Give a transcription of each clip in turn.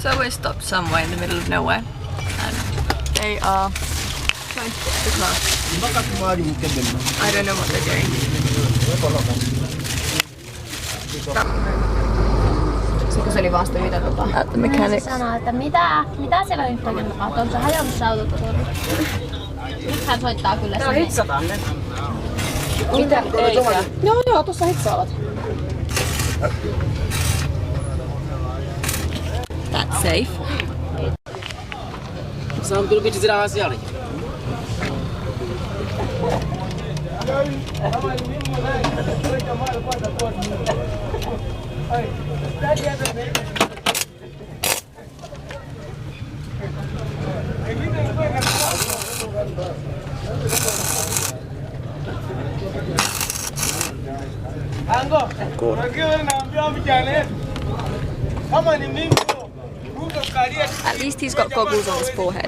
So we're stopped somewhere in the middle of nowhere and they are trying to get the class. I don't know what they're doing. Se oli vasta mitä at the mechanics. Sanoi, että mitä siellä nyt oikein tapahtuu? Onko se hajonnut se auto turun? Nyt hän soittaa kyllä sinne. Hitsataan ne. Mitä eikä? Joo, tuossa hitsaavat. That's safe. Saam kyllä pitää sitä asiaa. At least he's got goggles on his forehead.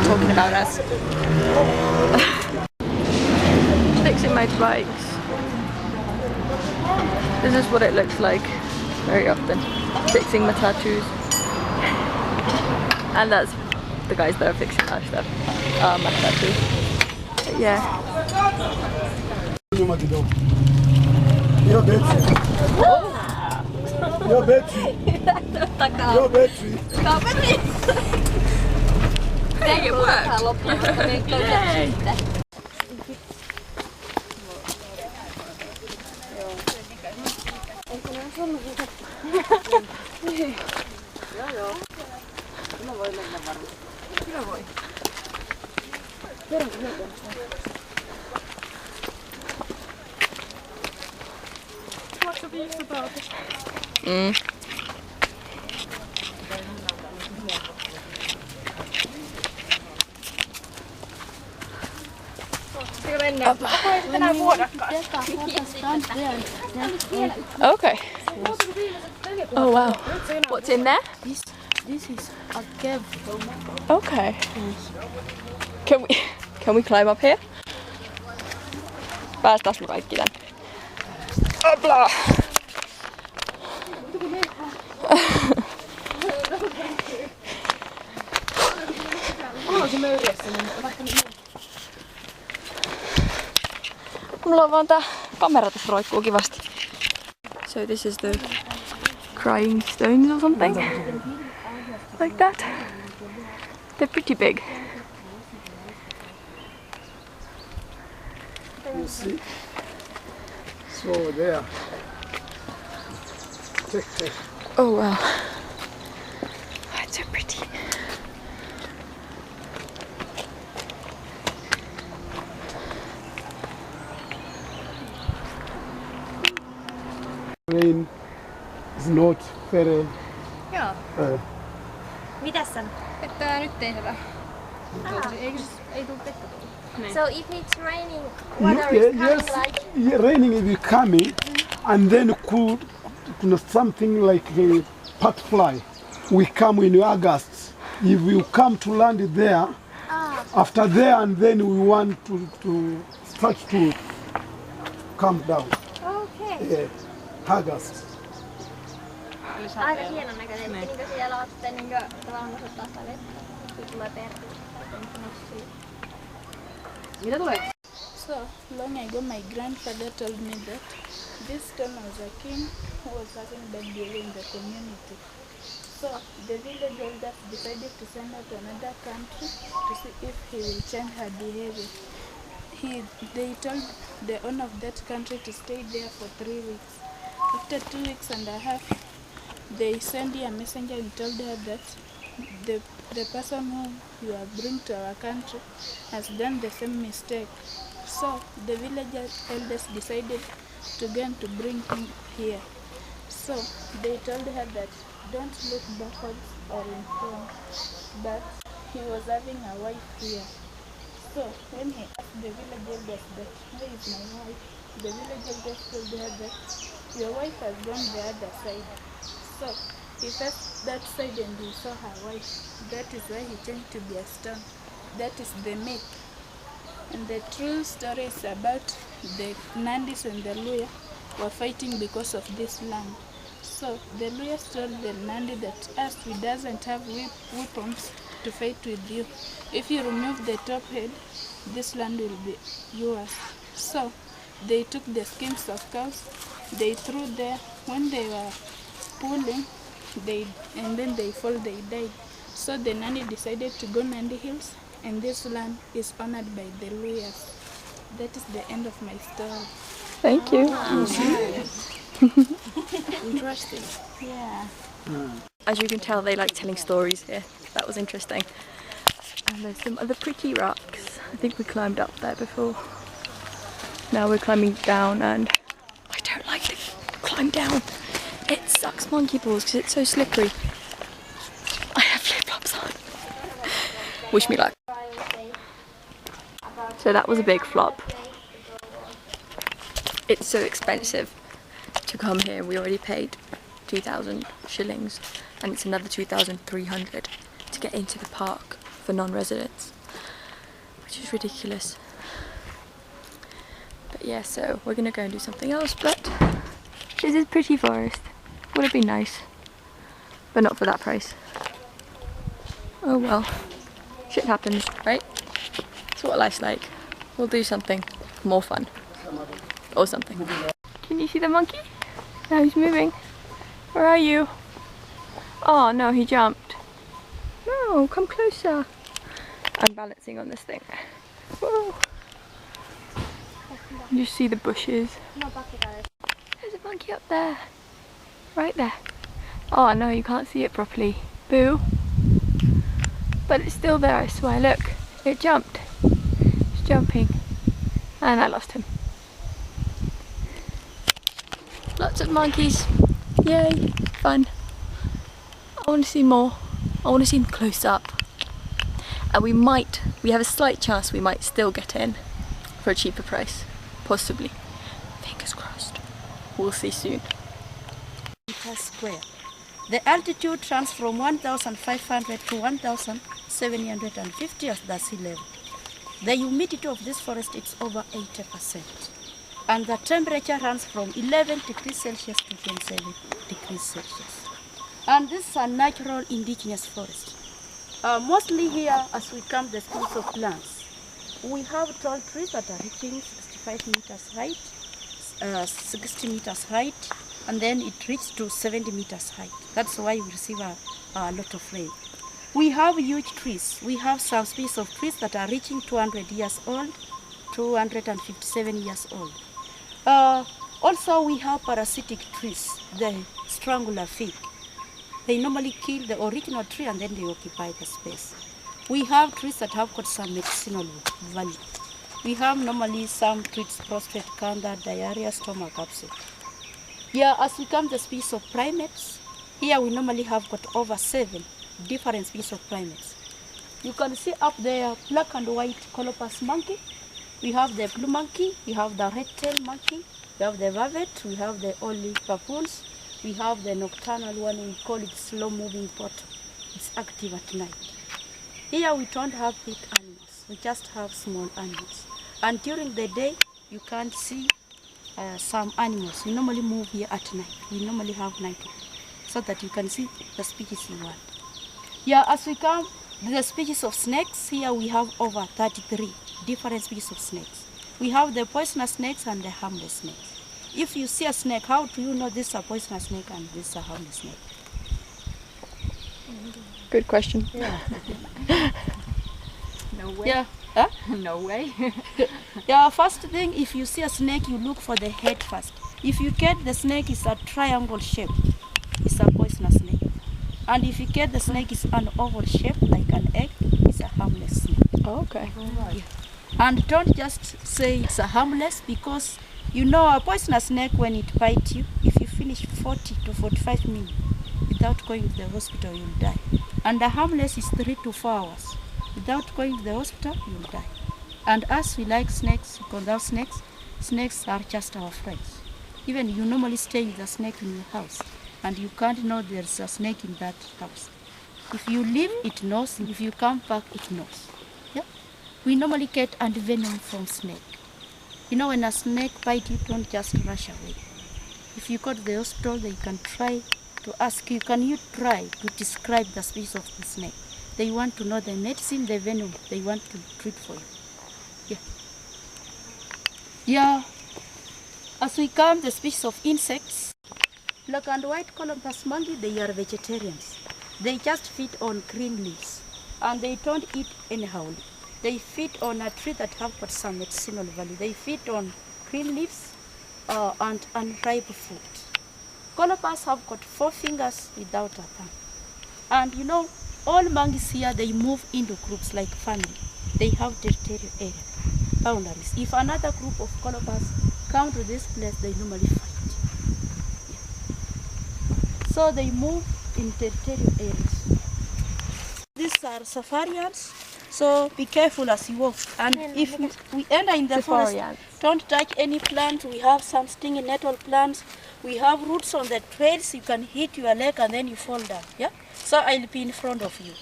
Talking about us. Fixing motorbikes. This is what it looks like very often. Fixing my tattoos. And that's the guys that are fixing our stuff. My tattoos. But yeah. Your battery. Your battery. Your battery. Dang, it worked. Yay. Okay. Oh wow. What's in there? This is a cave. Okay. Can we climb up here? Päästäänkö me kaikki tänne? Opla! Mulla on vaan tää kamera tässä roikkuu kivasti. So this is the crying stones or something. Like that. They're pretty big. You see? So there. Check. Oh wow. Oh, it's so pretty. Rain is not very. Joo. Mitäs sano? Että nyt ei hyvä. Ei tuu vettä tullut. So if it's raining, water is coming like... Yeah, raining is coming, and then something like a butterfly. We come in August. If you come to land there, after there, and then we want to start to come down. Okay. Yeah, August. Aika hienon näköinen. Niinkö siellä ootte niinkö tavallaan osoittaa sitä vettä? Kun tulee perään. Mitä tulee? So long ago my grandfather told me that this town was a king who was having bad behavior in the community. So the village elders decided to send her to another country to see if he will change her behavior. They told the owner of that country to stay there for 3 weeks. After 2 weeks and a half, they sent a messenger and told her that the person whom you are bringing to our country has done the same mistake. So the village elders decided to go and to bring him here. So they told her that don't look backwards or in front, but he was having a wife here. So when he asked the village elders that where is my wife, the village elders told her that your wife has gone the other side. So he passed that side and he saw her wife. That is why he changed to be a stone. That is the myth. And the true story is about the Nandis and the Luya were fighting because of this land. So the Luyas told the Nandi that us, we doesn't have weapons to fight with you. If you remove the top head, this land will be yours. So they took the skins of cows, they threw there. When they were pulling, and then they fall, they died. So the Nandi decided to go Nandi Hills, and this land is honored by the Luyas. That is the end of my story. Thank you. Interesting. Yeah. As you can tell, they like telling stories here. That was interesting. And there's some other pretty rocks. I think we climbed up there before. Now we're climbing down, and I don't like to climb down. It sucks monkey balls because it's so slippery. I have flip-flops on. Wish me luck. So that was a big flop. It's so expensive to come here. We already paid 2,000 shillings, and it's another 2,300 to get into the park for non-residents, which is ridiculous. But yeah, so we're gonna go and do something else, but this is pretty forest. Would have been nice, but not for that price. Oh well, shit happens, right? That's what life's like. We'll do something more fun, or something. Can you see the monkey? Now he's moving. Where are you? Oh no, he jumped. No, come closer. I'm balancing on this thing. Whoa. You see the bushes. There's a monkey up there. Right there. Oh no, you can't see it properly. Boo. But it's still there, I swear. Look, it jumped. It's jumping. And I lost him. Lots of monkeys. Yay, fun. I want to see more. I want to see them close up. And we have a slight chance we might still get in for a cheaper price. Possibly. Fingers crossed. We'll see soon. Square. The altitude runs from 1,500 to 1,750 at the sea level. The humidity of this forest is over 80%. And the temperature runs from 11 degrees Celsius to 27 degrees Celsius. And this is a natural indigenous forest. Mostly here, as we come the schools of plants, we have tall trees that are reaching 65 meters height, 60 meters height, and then it reaches to 70 meters height. That's why we receive a lot of rain. We have huge trees. We have some species of trees that are reaching 200 years old, 257 years old. Also, we have parasitic trees, the strangler fig. They normally kill the original tree and then they occupy the space. We have trees that have got some medicinal value. We have normally some trees, prostate cancer, diarrhea, stomach upset. Yeah, as we come the species of primates, here we normally have got over 7 different species of primates. You can see up there black and white colobus monkey. We have the blue monkey, we have the red-tailed monkey, we have the vervet, we have the olive baboons, we have the nocturnal one, we call it slow-moving potter. It's active at night. Here we don't have big animals, we just have small animals. And during the day, you can't see some animals. We normally move here at night. We normally have night so that you can see the species you want. Yeah, as we come, the species of snakes, here we have over 33 different species of snakes. We have the poisonous snakes and the harmless snakes. If you see a snake, how do you know this is a poisonous snake and this is a harmless snake? Good question. Yeah. No way. Yeah. Huh? No way. Yeah, first thing, if you see a snake, you look for the head first. If you get the snake is a triangle shape, it's a poisonous snake. And if you get the snake is an oval shape, like an egg, it's a harmless snake. Oh, okay. Yeah. And don't just say it's a harmless, because you know a poisonous snake, when it bites you, if you finish 40 to 45 minutes without going to the hospital, you'll die. And the harmless is 3 to 4 hours. Without going to the hospital, you'll die. And as we like snakes, because those snakes are just our friends. Even you normally stay with a snake in your house, and you can't know there's a snake in that house. If you leave, it knows. If you come back, it knows. Yeah? We normally get antivenom from snake. You know, when a snake bites you, don't just rush away. If you go to the hospital, they can try to ask you, can you try to describe the species of the snake? They want to know the medicine, the venom they want to treat for you. Yeah. As we come, the species of insects, black and white Columbus monkey, they are vegetarians. They just feed on green leaves, and they don't eat anyhow. They feed on a tree that have got some medicinal value. They feed on green leaves and unripe fruit. Columbus have got 4 fingers without a thumb. And you know, all monkeys here, they move into groups like family. They have territorial area, boundaries. If another group of Columbus come to this place, they normally fight. So they move in territorial areas. These are safarians, so be careful as you walk. And if we enter in the forest, don't touch any plant. We have some stinging nettle plants. We have roots on the trails. You can hit your leg and then you fall down. Yeah. So I'll be in front of you.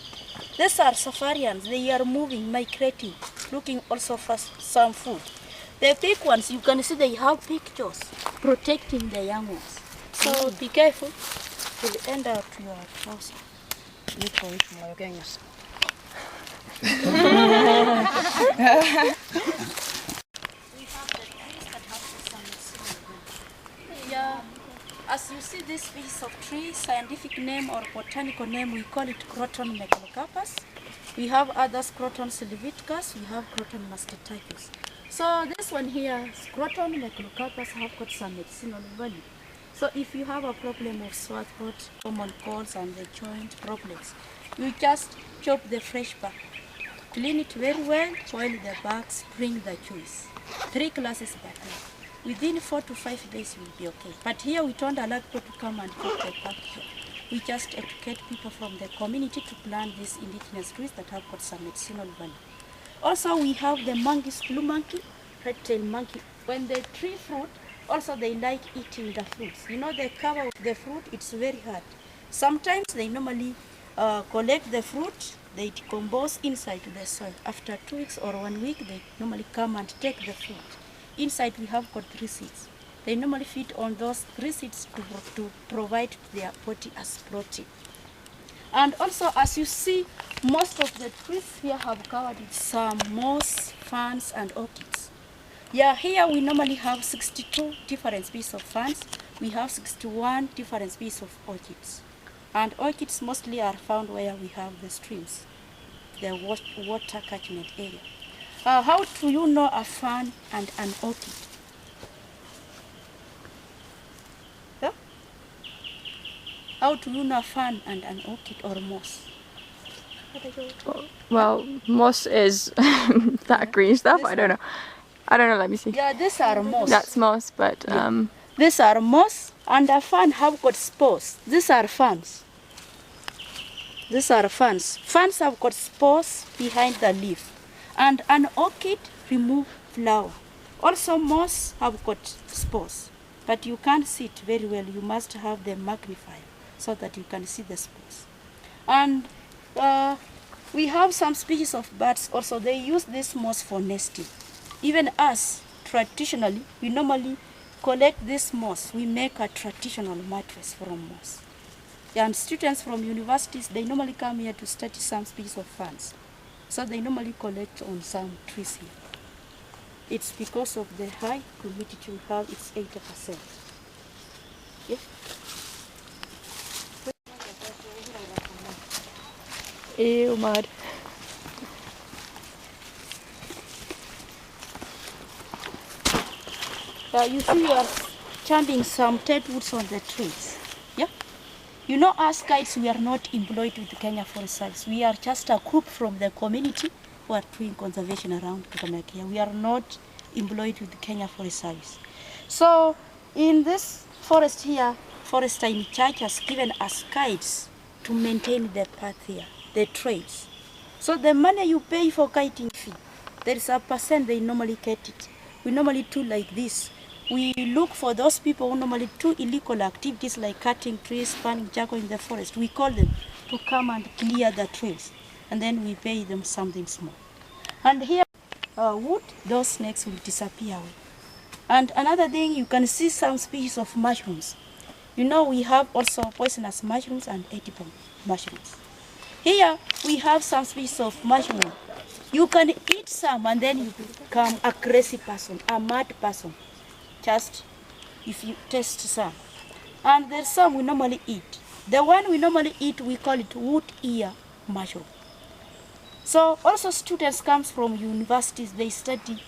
These are safarians. They are moving, migrating, looking also for some food. The big ones, you can see they have big jaws protecting the young ones. So be careful. Will end up to your house. Nyt on yksi mulla jo kengässä. Yeah, as you see this piece of tree, scientific name or botanical name, we call it Croton megalocarpus. We have other Croton sylviticus, we have Croton mastiticus. So this one here, Croton megalocarpus, have got some medicinal value. So if you have a problem of sore throat, common colds and the joint problems, you just chop the fresh bark, clean it very well, boil the barks, bring the juice. 3 glasses per day. Within 4 to 5 days you will be okay. But here we don't allow people to come and cut the bark here. We just educate people from the community to plant these indigenous trees that have got some medicinal value. Also we have the monkeys, blue monkey, red-tailed monkey. When the tree fruit, also they like eating the fruits. You know, the cover of the fruit, it's very hard. Sometimes they normally collect the fruit, they decompose inside the soil. After 2 weeks or 1 week, they normally come and take the fruit. Inside we have got 3 seeds. They normally feed on those 3 seeds to provide their body as protein. And also, as you see, most of the trees here have covered with some moss, ferns, and orchids. Yeah, here we normally have 62 different species of ferns. We have 61 different species of orchids. And orchids mostly are found where we have the streams, the water catchment area. How do you know a fern and an orchid? Yeah? How do you know a fern and an orchid or moss? Well, moss is that green stuff. I don't know. Let me see. Yeah, these are moss. That's moss, but These are moss, and a fern have got spores. These are ferns. These are ferns. Ferns have got spores behind the leaf. And an orchid remove flower. Also moss have got spores. But you can't see it very well. You must have the magnifier so that you can see the spores. And we have some species of birds also. They use this moss for nesting. Even us, traditionally, we normally collect this moss. We make a traditional mattress from moss. And students from universities, they normally come here to study some species of ferns. So they normally collect on some trees here. It's because of the high humidity we have, it's 80%. Yeah. ew, mud. You see you are chanting some dead woods on the trees. Yeah? You know, us guides, we are not employed with the Kenya Forest Service. We are just a group from the community who are doing conservation around Kakamega. We are not employed with the Kenya Forest Service. So in this forest here, forester in charge has given us guides to maintain the path here, the trails. So the money you pay for guiding fee, there is a percent they normally get it. We normally do like this. we look for those people who normally do illegal activities like cutting trees, burning charcoal in the forest. We call them to come and clear the trees, and then we pay them something small. And here, wood, those snakes will disappear away. And another thing, you can see some species of mushrooms. You know, we have also poisonous mushrooms and edible mushrooms. Here, we have some species of mushroom. You can eat some and then you become a crazy person, a mad person, just if you taste some. And there's some we normally eat. The one we normally eat, we call it wood ear mushroom. So also students come from universities, they study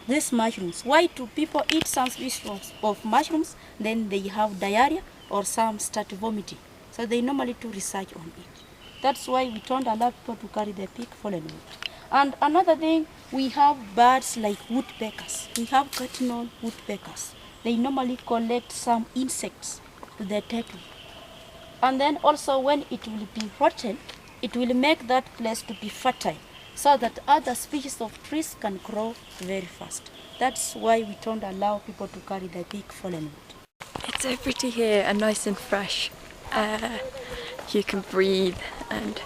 these mushrooms. Why do people eat some species of mushrooms, then they have diarrhea or some start vomiting? So they normally do research on it. That's why we don't allow people to carry the pig fallen wood. And another thing, we have birds like woodpeckers. We have cardinal woodpeckers. They normally collect some insects to the dead wood. And then also when it will be rotten, it will make that place to be fertile so that other species of trees can grow very fast. That's why we don't allow people to carry the big fallen wood. It's so pretty here and nice and fresh. You can breathe and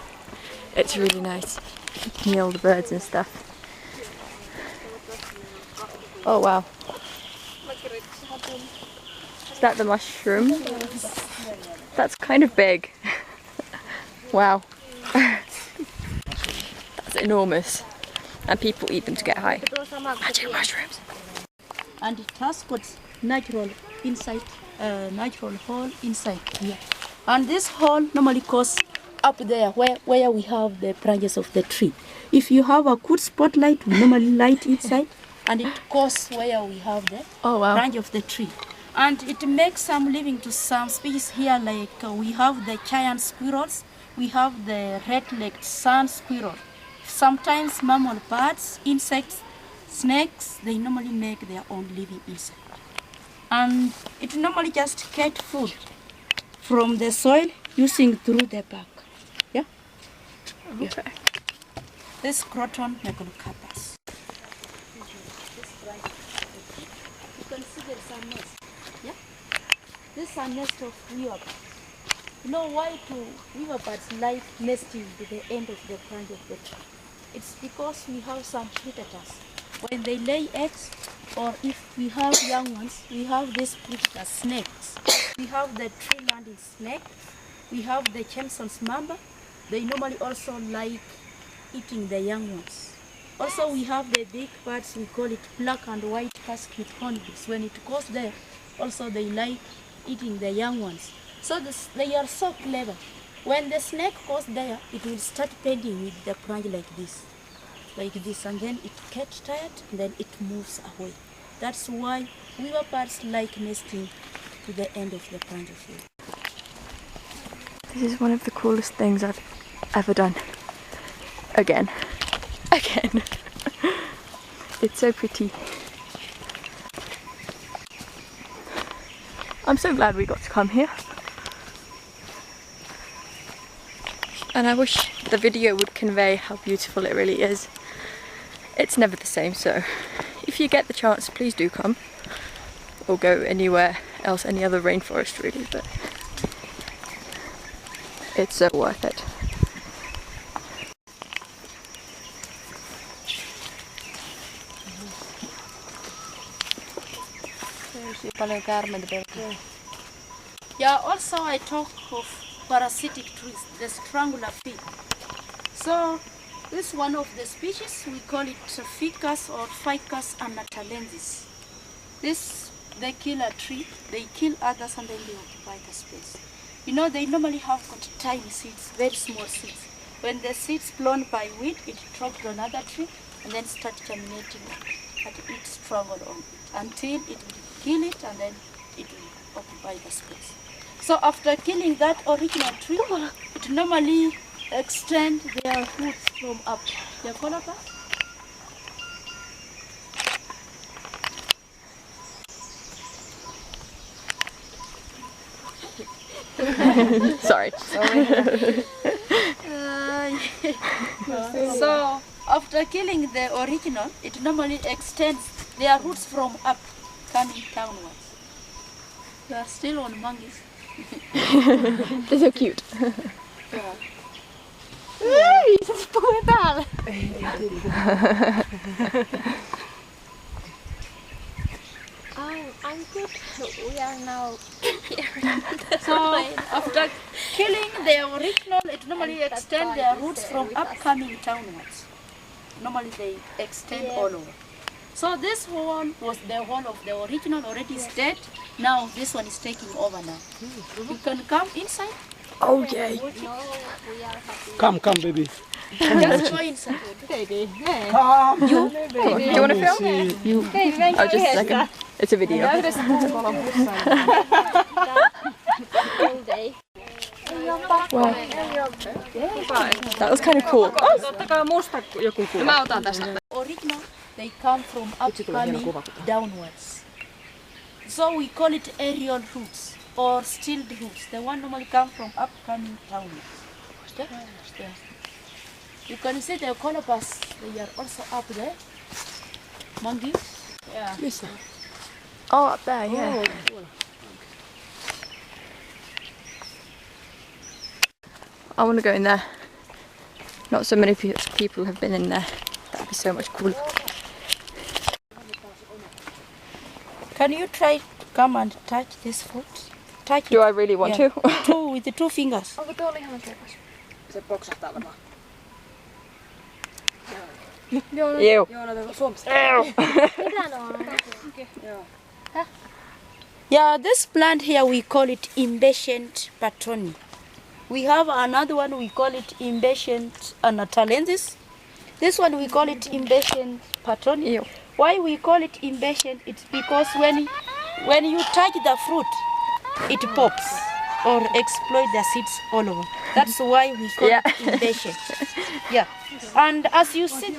it's really nice. You can hear all the birds and stuff. Oh wow. Is that the mushroom? That's kind of big. Wow. That's enormous. And people eat them to get high. Magic mushrooms. And it has got natural inside, natural hole inside here. And this hole normally goes up there where we have the branches of the tree. If you have a good spotlight, we normally light inside and it goes where we have the branch of the tree. And it makes some living to some species here, like we have the giant squirrels, we have the red-legged sand squirrel. Sometimes mammal birds, insects, snakes, they normally make their own living inside. And it normally just get food from the soil using through the bark. Yeah? Okay. This croton megalocarpus. You can see there's a nest. Yeah? This is a nest of weaverbirds. You know why do weaverbirds like nesting to the end of the branch of the tree? It's because we have some predators. When they lay eggs, or if we have young ones, we have these predator snakes. We have the tree landing snake. We have the Jameson's mamba. They normally also like eating the young ones. Also, we have the big birds, we call it black and white casket hornbills. When it goes there, also they like eating the young ones. So they are so clever. When the snake goes there, it will start bending with the branch like this, and then it gets tired, and then it moves away. That's why weaverbirds like nesting to the end of the branch of it. This is one of the coolest things I've ever done. Again. It's so pretty. I'm so glad we got to come here. And I wish the video would convey how beautiful it really is. It's never the same, so if you get the chance, please do come. Or go anywhere else, any other rainforest really, but it's so worth it. Yeah, also I talk of parasitic trees, the strangler fig. So this is one of the species, we call it Ficus or Ficus anatalensis. They kill a tree, they kill others, and then they occupy the space. You know, they normally have got tiny seeds, very small seeds. When the seeds blown by wind, it drops to another tree and then start germinating and it struggle on it until it will kill it, and then it will occupy the space. So after killing that original tree, it normally extends their roots from up. You follow us? Sorry. So after killing the original, it normally extends their roots from up. coming downwards. We are still on monkeys. They're so cute. Yeah. Ei, se tulee täällä. I'm good. We are now here. So after killing the original, it normally extend their roots from upcoming downwards. Normally they extend all over. So this one was the one of the original already dead. Now this one is taking over now. You can come inside. Oh yay. No, we are happy. Come, baby. Just go inside. Come. Do you want to film? You. Oh, just a second. It's a video. All day. Wow. That was kind of cool. Ottakaa musta joku kuva. Mä otan tästä. Original, they come from upcoming downwards. So we call it aerial roots or stilled roots. The one normally come from upcoming downwards. Yeah. You can see the colobus, they are also up there. Monkeys. Yeah. Oh, up there, yeah. I want to go in there. Not so many people have been in there. That would be so much cooler. Can you try to come and touch this foot? Touch Do it. I really want Yeah. to? With the two fingers. Onko tuo lihansirkas? Se poksahtaa varmaan. Ew. Joona, suomeksi. Mitä ne on? Yeah, this plant here we call it impatient patroni. We have another one we call it impatient anatalensis. This one we call it impatient patroni. Ew. Why we call it impatient? It's because when you touch the fruit, it pops or exploit the seeds all over. That's why we call it impatient. Yeah, and as you see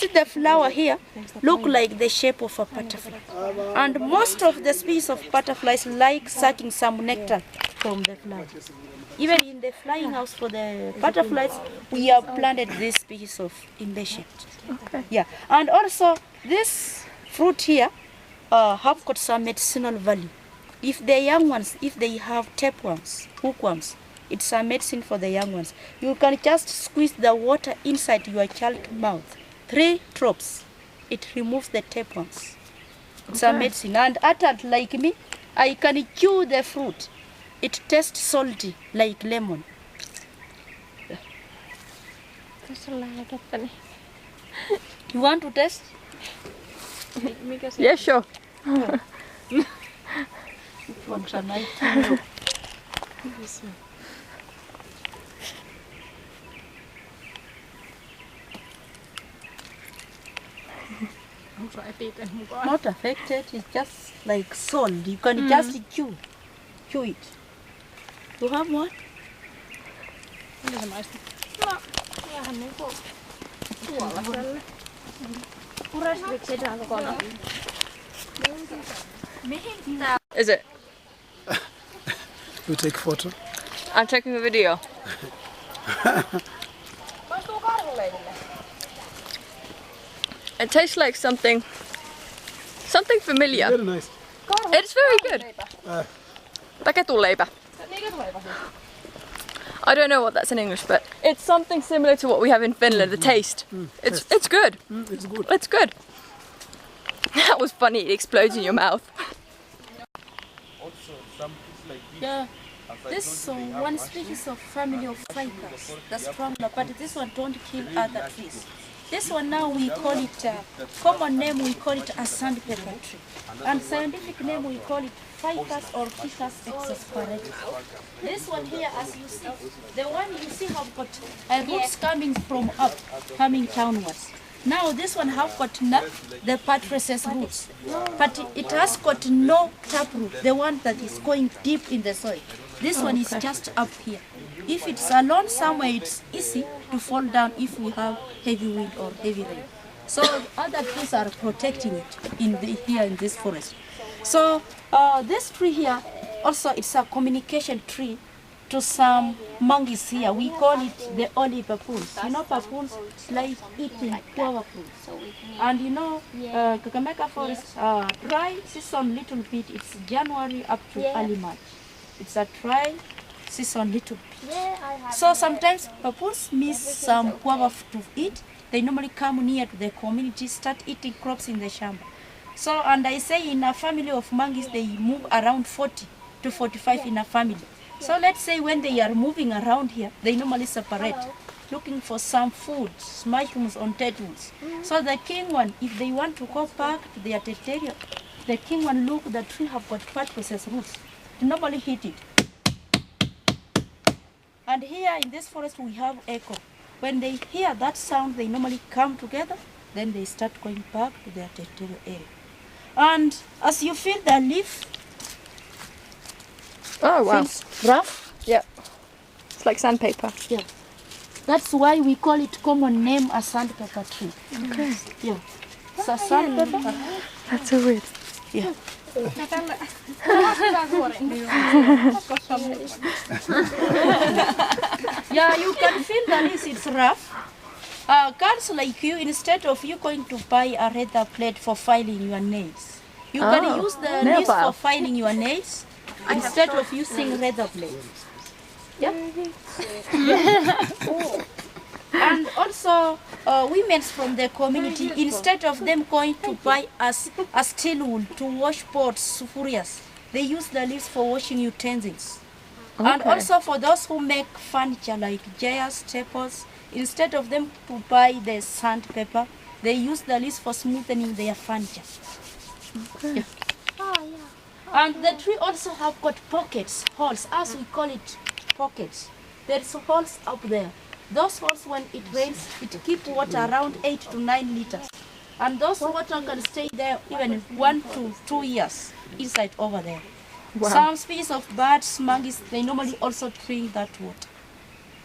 the flower here, look like the shape of a butterfly. And most of the species of butterflies like sucking some nectar from the flower. Even in the flying house for the butterflies, we have planted this species of impatient. Okay. Yeah, and also this fruit here have got some medicinal value. If the young ones, if they have tapeworms, hookworms, it's a medicine for the young ones. You can just squeeze the water inside your child's mouth. 3 drops. It removes the tapeworms. It's a medicine. And adult like me, I can chew the fruit. It tastes salty like lemon. Tässä on lääkettäni. You want to taste? Mikä se? Yeah, sure. Onko se näin? Onko sulla epiten mukaan? Not affected, it's just like salt. You can just chew it. You have one? Miten se maistuu? Vähän niinku suolaselle. Pureskiviksi sitä kokonaan. Mihin tää? Is it? You take photo. I'm taking a video. Maistuu karhuleiville. It tastes like something familiar. Very nice. It's very good. Tai ketunleipä. Niin ketunleipä. I don't know what that's in English, but it's something similar to what we have in Finland. The taste. It's good. It's good. It's good. That was funny. It explodes in your mouth. Yeah. This one species of family of ficus, the strangler, but this one don't kill other trees. This one now we call it, common name we call it a sandpaper tree. And scientific name we call it ficus or ficus exasperatus. This one here, as you see, the one you see have got roots coming from up, coming downwards. Now this one have got the patrices roots, but it has got no taproot, the one that is going deep in the soil. This one is just up here. If it's alone somewhere, it's easy to fall down if we have heavy wind or heavy rain. So other trees are protecting it here in this forest. So this tree here, also it's a communication tree to some monkeys here. We call it the olive papoons. You know, papoons like eating guava fruits. And you know, Kakamega forest, dry season little bit, it's January up to early March. It's a dry season little bit. So sometimes papoons miss some guava to eat. They normally come near to the community, start eating crops in the shamba. So, and I say in a family of monkeys, they move around 40 to 45 in a family. So let's say when they are moving around here, they normally separate, looking for some food, mushrooms on dead woods. So the king one, if they want to go back to their territory, the king one look, the tree have got fat processed roots. They normally hit it. And here in this forest we have echo. When they hear that sound, they normally come together, then they start going back to their territorial area. And as you feel the leaf, Oh wow. feels rough. Yeah. It's like sandpaper. Yeah. That's why we call it common name a sandpaper tree. Okay. Yeah. It's a sandpaper. That's so weird. Yeah. Yeah, you can feel the leaves, it's rough. Girls like you, instead of you going to buy a leather plate for filing your nails, you can use the nail leaves file. for filing your nails instead of using leather plates. Yeah. And also, women from the community, instead of them going to buy a steel wool to wash pots, sufurias, they use the leaves for washing utensils. And Okay. also for those who make furniture like chairs, tables, instead of them to buy the sandpaper, they use the leaves for smoothing their furniture. Okay. And the tree also have got pockets, holes, as we call it, pockets. There's holes up there. Those holes, when it rains, it keep water around 8 to 9 liters. And those water can stay there even 1 to 2 years inside over there. Wow. Some species of birds, monkeys, they normally also drink that water.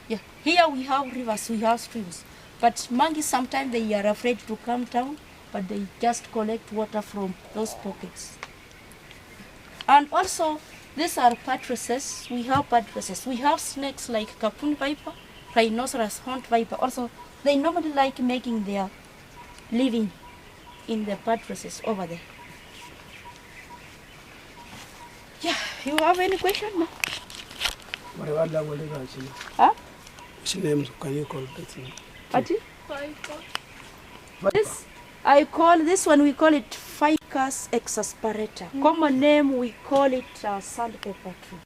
Yeah. Here we have rivers, we have streams. But monkeys, sometimes they are afraid to come down, but they just collect water from those pockets. And also, these are patrices. We have patrices. We have snakes like Kapun viper, rhinoceros horned viper. Also, they normally like making their living in the patrices over there. Yeah, you have any question? No? Huh? Which names can you call that? Ati? This, I call this one, we call it Ficus exasperata. Common name, we call it sandpaper tree.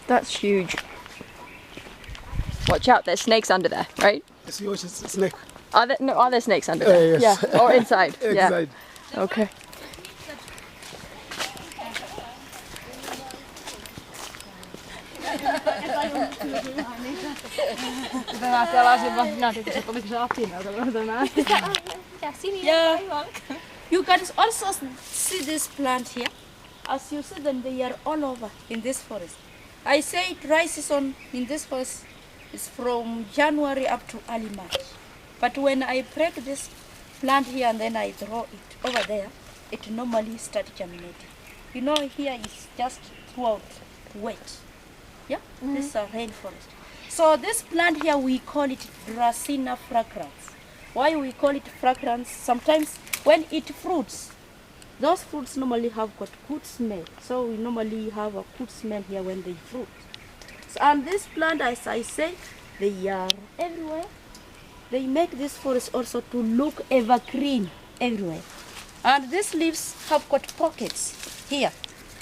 That's huge. Watch out, there's snakes under there, right? Yes, you watch a snake. Are there snakes under there? Yes. Yeah. Or inside? Inside. Yeah. Okay. Tämä siellä asin vaan nähtiin, että oliko se apina, Yeah. You can also see this plant here. As you see them, they are all over in this forest. I say dry season in this forest is from January up to early March. But when I break this plant here and then I throw it over there, it normally starts germinating. You know, here is just throughout wet. Yeah, this is a rainforest. So this plant here, we call it Dracena fragrans. Why we call it fragrance? Sometimes when it fruits, those fruits normally have got good smell. So we normally have a good smell here when they fruit. So, and this plant, as I say, they are everywhere. They make this forest also to look evergreen everywhere. And these leaves have got pockets here.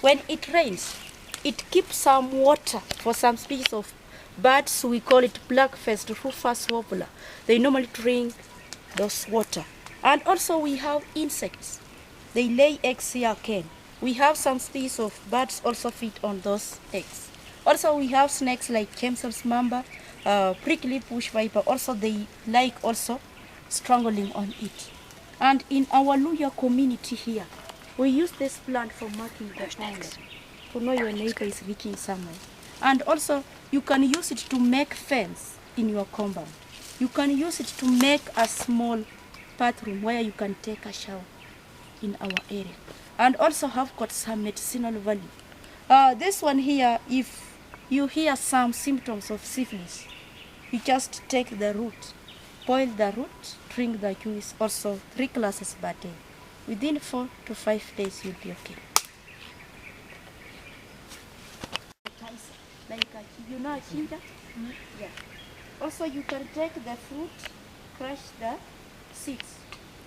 When it rains, it keeps some water for some species of birds. We call it black-faced rufous warbler. They normally drink those water. And also we have insects. They lay eggs here again. We have some species of birds also feed on those eggs. Also we have snakes like Kempson's mamba, prickly bush viper. Also they like also strangling on it. And in our Luya community here, we use this plant for marking the boundary, to know your neighbor is reaching somewhere. And also you can use it to make fence in your compound. You can use it to make a small bathroom where you can take a shower in our area, and also have got some medicinal value. This one here, if you hear some symptoms of syphilis, you just take the root, boil the root, drink the juice, also 3 glasses per day. Within 4 to 5 days, you'll be okay. Like you know a ginger? Yeah. Also, you can take the fruit, crush the seeds,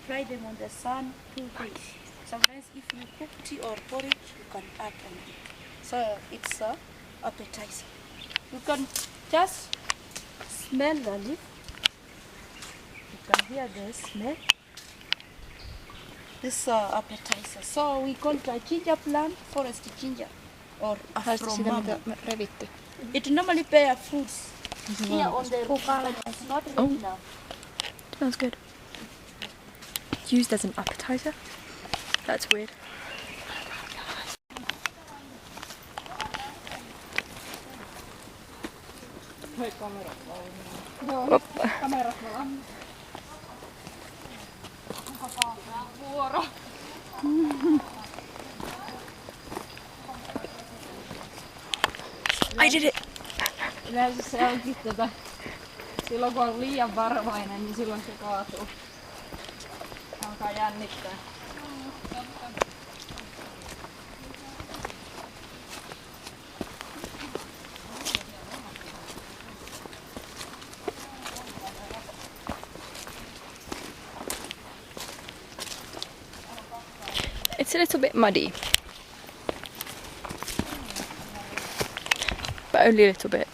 fry them on the sun 2 days. Sometimes if you cook tea or porridge, you can add on it. So it's a appetizer. You can just smell the leaf. You can hear the smell. This appetizer. So we call it a ginger plant, forest ginger, or afromama. It normally bear fruits here on the roof, but it's not ready now. Smells good. Used as an appetizer? That's weird. Oh. I did it! Yleensä se onkin silloin kun on liian varovainen, niin silloin se kaatuu. Alkaa jännittää. It's a little bit muddy. But only a little bit.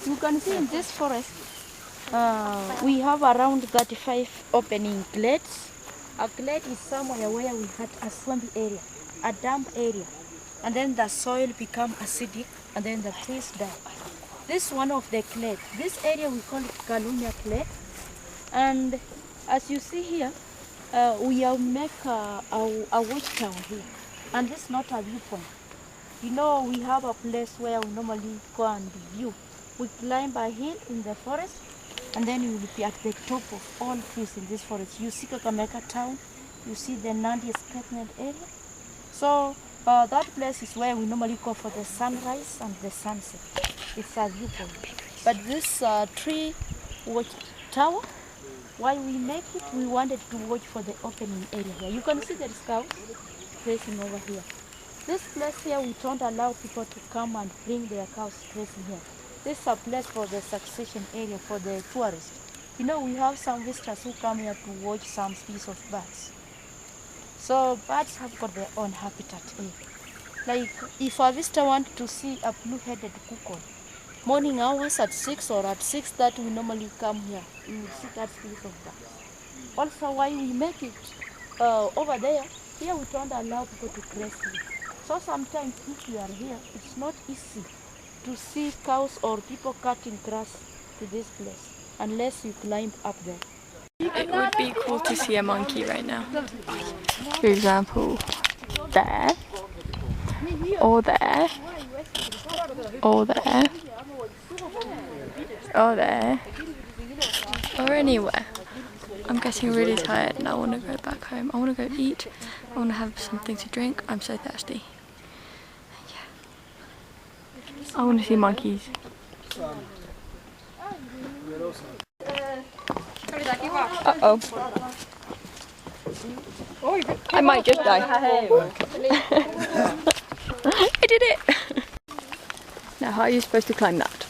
You can see in this forest, we have around 35 opening glades. A glade is somewhere where we had a swampy area, a damp area, and then the soil become acidic, and then the trees die. This is one of the glades. This area we call it Kalunya Glade, and as you see here, we have make a watchtower here, and this is not a viewpoint. You know, we have a place where we normally go and view. We climb a hill in the forest, and then you will be at the top of all trees in this forest. You see Kakamega town, you see the Nandi escarpment area. So that place is where we normally go for the sunrise and the sunset. It's a viewpoint. But this tree watch tower, why we make it, we wanted to watch for the opening area here. You can see the cows grazing over here. This place here, we don't allow people to come and bring their cows grazing here. This is a place for the succession area for the tourists. You know, we have some visitors who come here to watch some species of birds. So birds have got their own habitat here. Like if a visitor wants to see a blue-headed cuckoo, morning hours at 6 or at 6:30 we normally come here. We will see that species of birds. Also, why we make it over there, here we don't allow people to graze here. So sometimes if you are here, it's not easy to see cows or people cutting grass to this place unless you climb up there. It would be cool to see a monkey right now. For example, there, or there, or there, or there, or anywhere. I'm getting really tired and I want to go back home. I want to go eat. I want to have something to drink. I'm so thirsty. Yeah. I want to see monkeys. Uh-oh. I might just die. I did it! Now how are you supposed to climb that?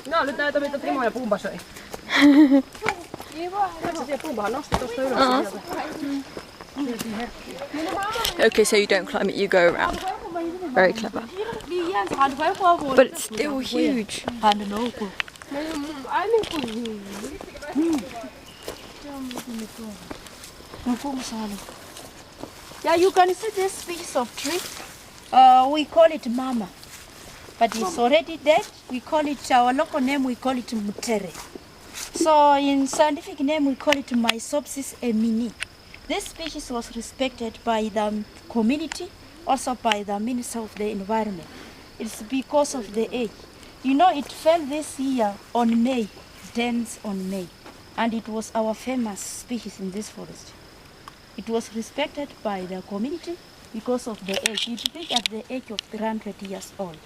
No, nyt näytä mitä Timo ja Pumba söi. Pumbahan nosti tuosta ylös sieltä. Okay, so you don't climb it, you go around. Very clever. But it's still huge. Yeah, you can see this piece of tree. We call it mama, but it's already dead. We call it, our local name, we call it mutere. So in scientific name we call it Mysopsis emini. This species was respected by the community, also by the Minister of the Environment. It's because of the age. You know, it fell this year on May, 10th on May, and it was our famous species in this forest. It was respected by the community because of the age. It reached at the age of 300 years old.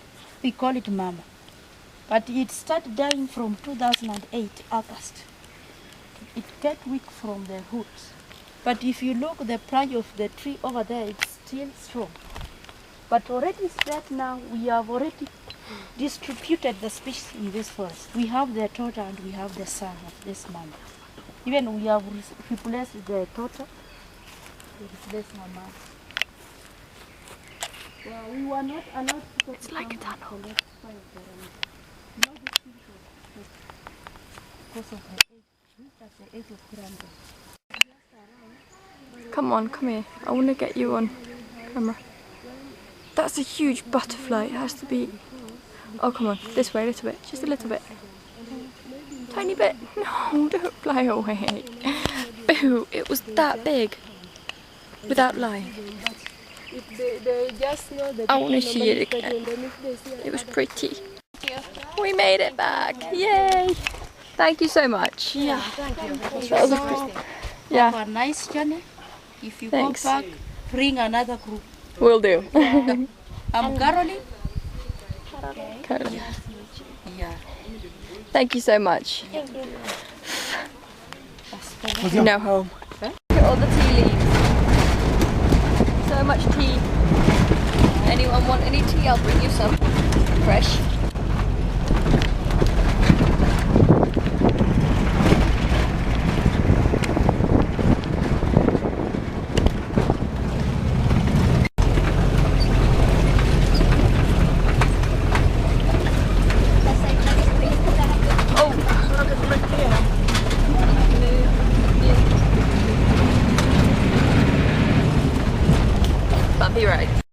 We call it Mama. But it started dying from 2008 August. It get weak from the roots. But if you look the branch of the tree over there, it's still strong. But already spread now, we have already distributed the species in this forest. We have the daughter and we have the son of this mama. Even we have replaced the daughter, we replaced mama. Well, we were not allowed to It's like a tunnel. Because of her age, at the age of 300. Come on, come here. I want to get you on camera. That's a huge butterfly. It has to be... Oh, come on. This way a little bit. Just a little bit. Tiny bit. No, don't fly away. Boo, it was that big. Without lying. They just know that I want to see it again. It was pretty. We made it back. Yay. Thank you so much. Yeah, thank you. That was a pretty... Yeah. Have a nice journey. If you Thanks. go back, bring another group. Will do. I'm Caroline. Caroline. Yeah. Thank you so much. No home. Look at all the tea leaves. So much tea. Anyone want any tea? I'll bring you some. Fresh. Bumpy ride.